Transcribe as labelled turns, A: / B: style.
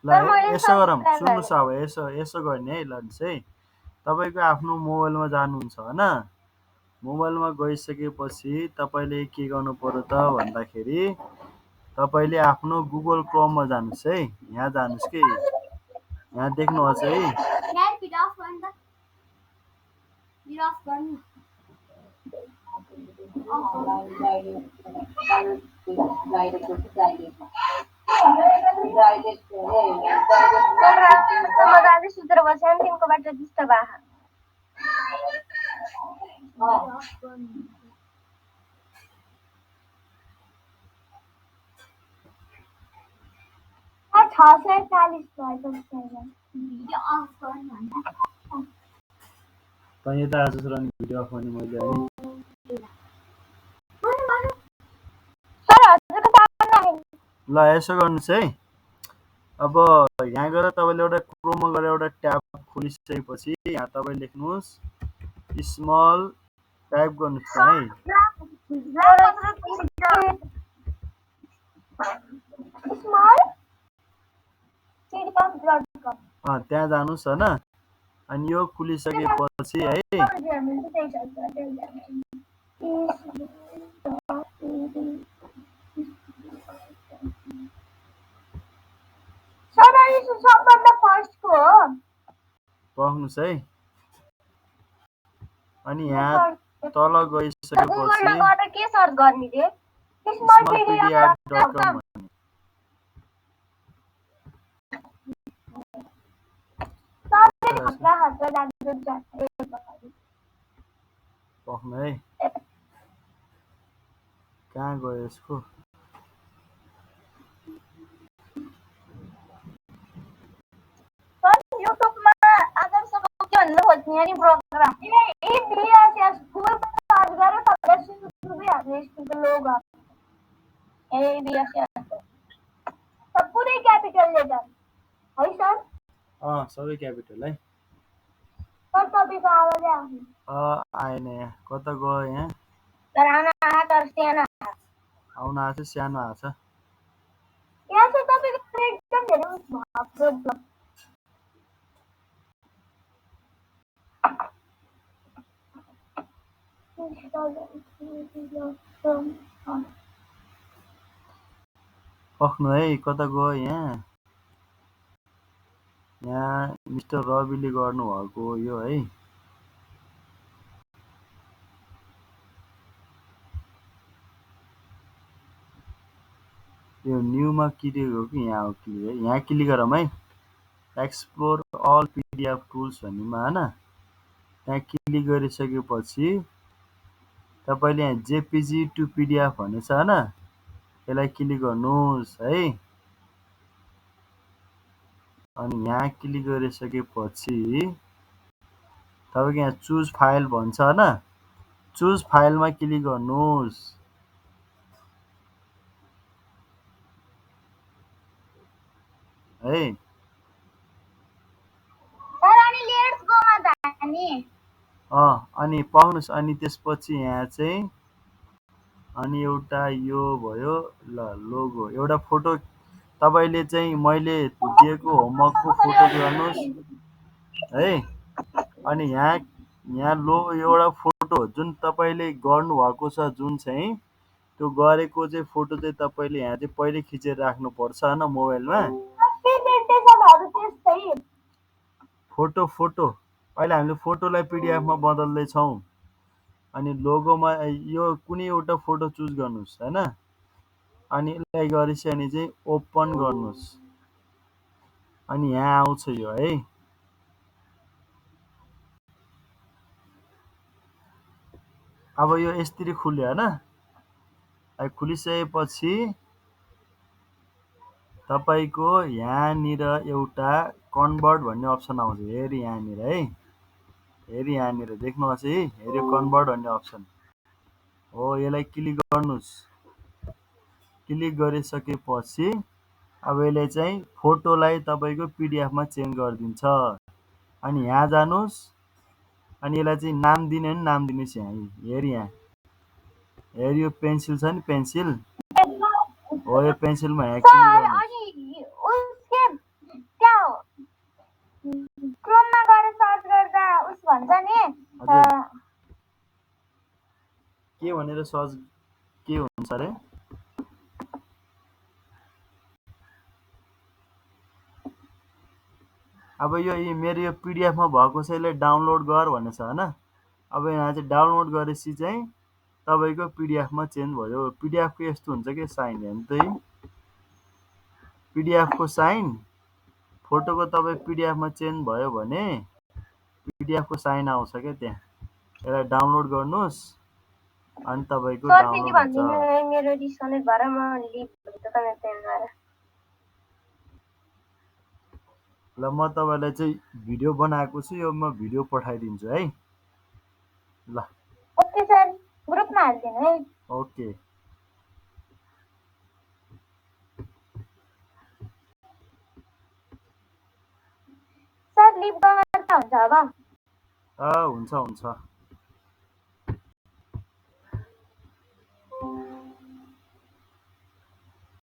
A: ल यसो गरौँ सुन्नुहोस् अब यसो यसो गर्ने है ल है तपाईँको आफ्नो मोबाइलमा जानुहुन्छ होइन मोबाइलमा गइसकेपछि तपाईँले के गर्नु पर्यो त भन्दाखेरि तपाईँले आफ्नो गुगल क्रोममा जानुहोस् है यहाँ जानुहोस् कि यहाँ देख्नुहोस् है तैँले त आज सुरु भिडियो अफ गर्ने मैले है ल यसो गर्नुहोस् है अब यहाँ गएर तपाईँले एउटा क्रोममा गएर एउटा ट्याब खोलिसकेपछि यहाँ तपाईँ लेख्नुहोस् स्मल टाइप गर्नुहोस् है त्यहाँ जानुहोस् होइन अनि यो खुलिसकेपछि है पख्नुहोस् है अनि यहाँ तल गइसकेपछि smallpedia.com पख्नु है कहाँ गयो यसको सबै क्यापिटल है आएन यहाँ कता गयो यहाँ आउन आएको छ सानो आएको छ पख्नु है कता गयो यहाँ मिस्टर रविले गर्नुभएको यो है यो न्यूमा क्लिक हो कि यहाँ हो क्लिक है यहाँ क्लिक गरौँ है एक्सप्लोर अल पिडिएफ टुल्स भन्नेमा होइन त्यहाँ क्लिक गरिसकेपछि तपाईँले यहाँ जेपिजी टु पिडिएफ भन्ने छ होइन यसलाई क्लिक गर्नुहोस् है अनि यहाँ क्लिक गरिसकेपछि तपाईँको यहाँ चुज फाइल भन्छ होइन चुज फाइलमा क्लिक गर्नुहोस् है अनि पाउनुहोस् अनि त्यसपछि यहाँ चाहिँ अनि एउटा यो भयो ल लोगो एउटा फोटो तपाईँले चाहिँ मैले दिएको होमवर्कको फोटो गर्नुहोस् है अनि यहाँ एउटा फोटो जुन तपाईँले गर्नुभएको छ जुन चाहिँ त्यो गरेको चाहिँ फोटो चाहिँ तपाईँले यहाँ चाहिँ पहिले खिचेर राख्नुपर्छ होइन मोबाइलमा फोटो अहिले हामीले फोटोलाई पिडिएफमा बदल्दैछौँ अनि लोगोमा यो कुनै एउटा फोटो चुज गर्नुहोस् होइन अनि यसलाई गरेपछि अनि चाहिँ ओपन गर्नुहोस् अनि यहाँ आउँछ यो है अब यो यसरी खुल्यो होइन खुलिसकेपछि तपाईँको यहाँनिर एउटा कन्भर्ट भन्ने अप्सन आउँछ हेरी यहाँनिर है हेरी यहाँनिर देख्नुहोस् है हेरी कन्भर्ट भन्ने अप्सन हो यसलाई क्लिक गर्नुहोस् क्लिक गरिसकेपछि अब यसले चाहिँ फोटोलाई तपाईँको पिडिएफमा चेन्ज गरिदिन्छ अनि यहाँ जानुहोस् अनि यसलाई चाहिँ नाम दिने भने नाम दिनुहोस् यहाँ हेरी यो पेन्सिल छ नि पेन्सिल हो यो पेन्सिलमा एकछिन
B: सर
A: गर्नुहोस्।
B: अनि उसके त्यहाँ क्रोममा गएर सर्च गर्दा उस भन्छ नि
A: हजुर के भनेर सर्च के हुन्छ अरे? अब यो मेरो यो पिडिएफमा भएको छ, यसले डाउनलोड गर भनेको छ होइन। अब यहाँ चाहिँ डाउनलोड गरेपछि चाहिँ तपाईँको पिडिएफमा चेन्ज भयो। पिडिएफको यस्तो हुन्छ कि साइन हेर्नु त, पिडिएफको साइन फोटोको तपाईँ पिडिएफमा चेन्ज भयो भने पिडिएफको साइन आउँछ क्या त्यहाँ। यसलाई डाउनलोड गर्नुहोस् अनि तपाईँको
B: सर फेरि
A: डाउनलोड
B: भनिदिनु
A: हुन्छ।
B: मेरो डिस्कनेक्ट भएर म लिभ त कनेक्ट गरेर
A: ल म तपाईँलाई चाहिँ भिडियो बनाएको छु, यो म भिडियो पठाइदिन्छु है। ल
B: ओके सर ग्रुपमा हालिदिनु है।
A: ओके।
B: सर लिभ गर्दा हुन्छ अब?
A: हुन्छ हुन्छ।